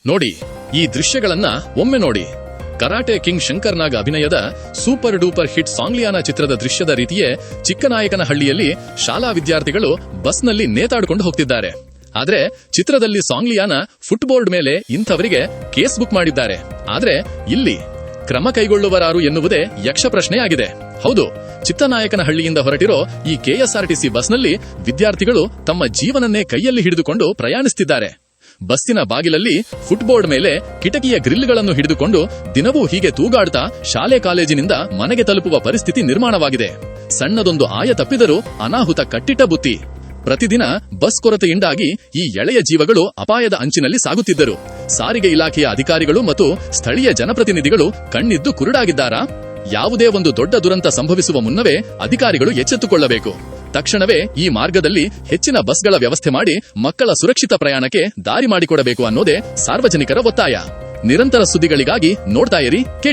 ನೋಡಿ, ಈ ದೃಶ್ಯಗಳನ್ನ ಒಮ್ಮೆ ನೋಡಿ. ಕರಾಟೆ ಕಿಂಗ್ ಶಂಕರ್ ನಾಗ್ ಅಭಿನಯದ ಸೂಪರ್ ಡೂಪರ್ ಹಿಟ್ ಸಾಂಗ್ಲಿಯಾನ ಚಿತ್ರದ ದೃಶ್ಯದ ರೀತಿಯೇ ಚಿಕ್ಕನಾಯಕನಹಳ್ಳಿಯಲ್ಲಿ ಶಾಲಾ ವಿದ್ಯಾರ್ಥಿಗಳು ಬಸ್ನಲ್ಲಿ ನೇತಾಡಿಕೊಂಡು ಹೋಗ್ತಿದ್ದಾರೆ. ಆದ್ರೆ ಚಿತ್ರದಲ್ಲಿ ಸಾಂಗ್ಲಿಯಾನ ಫುಟ್ಬೋರ್ಡ್ ಮೇಲೆ ಇಂಥವರಿಗೆ ಕೇಸ್ ಬುಕ್ ಮಾಡಿದ್ದಾರೆ. ಆದ್ರೆ ಇಲ್ಲಿ ಕ್ರಮ ಕೈಗೊಳ್ಳುವರಾರು ಎನ್ನುವುದೇ ಯಕ್ಷ ಪ್ರಶ್ನೆಯಾಗಿದೆ. ಹೌದು, ಚಿಕ್ಕನಾಯಕನಹಳ್ಳಿಯಿಂದ ಹೊರಟಿರೋ ಈ ಕೆಎಸ್ಆರ್ಟಿಸಿ ಬಸ್ನಲ್ಲಿ ವಿದ್ಯಾರ್ಥಿಗಳು ತಮ್ಮ ಜೀವನನ್ನೇ ಕೈಯಲ್ಲಿ ಹಿಡಿದುಕೊಂಡು ಪ್ರಯಾಣಿಸುತ್ತಿದ್ದಾರೆ. ಬಸ್ಸಿನ ಬಾಗಿಲಲ್ಲಿ ಫುಟ್ಬೋರ್ಡ್ ಮೇಲೆ ಕಿಟಕಿಯ ಗ್ರಿಲ್ಗಳನ್ನು ಹಿಡಿದುಕೊಂಡು ದಿನವೂ ಹೀಗೆ ತೂಗಾಡ್ತಾ ಶಾಲೆ ಕಾಲೇಜಿನಿಂದ ಮನೆಗೆ ತಲುಪುವ ಪರಿಸ್ಥಿತಿ ನಿರ್ಮಾಣವಾಗಿದೆ. ಸಣ್ಣದೊಂದು ಆಯ ತಪ್ಪಿದರೂ ಅನಾಹುತ ಕಟ್ಟಿಟ್ಟ ಬುತ್ತಿ. ಪ್ರತಿದಿನ ಬಸ್ ಕೊರತೆಯಿಂದಾಗಿ ಈ ಎಳೆಯ ಜೀವಗಳು ಅಪಾಯದ ಅಂಚಿನಲ್ಲಿ ಸಾಗುತ್ತಿದ್ದರು. ಸಾರಿಗೆ ಇಲಾಖೆಯ ಅಧಿಕಾರಿಗಳು ಮತ್ತು ಸ್ಥಳೀಯ ಜನಪ್ರತಿನಿಧಿಗಳು ಕಣ್ಣಿದ್ದು ಕುರುಡಾಗಿದ್ದಾರಾ? ಯಾವುದೇ ಒಂದು ದೊಡ್ಡ ದುರಂತ ಸಂಭವಿಸುವ ಮುನ್ನವೇ ಅಧಿಕಾರಿಗಳು ಎಚ್ಚೆತ್ತುಕೊಳ್ಳಬೇಕು. ತಕ್ಷಣವೇ ಈ ಮಾರ್ಗದಲ್ಲಿ ಹೆಚ್ಚಿನ ಬಸ್ಗಳ ವ್ಯವಸ್ಥೆ ಮಾಡಿ ಮಕ್ಕಳ ಸುರಕ್ಷಿತ ಪ್ರಯಾಣಕ್ಕೆ ದಾರಿ ಮಾಡಿಕೊಡಬೇಕು ಅನ್ನೋದೇ ಸಾರ್ವಜನಿಕರ ಒತ್ತಾಯ. ನಿರಂತರ ಸುದ್ದಿಗಳಿಗಾಗಿ ನೋಡ್ತಾ ಇರಿ KT.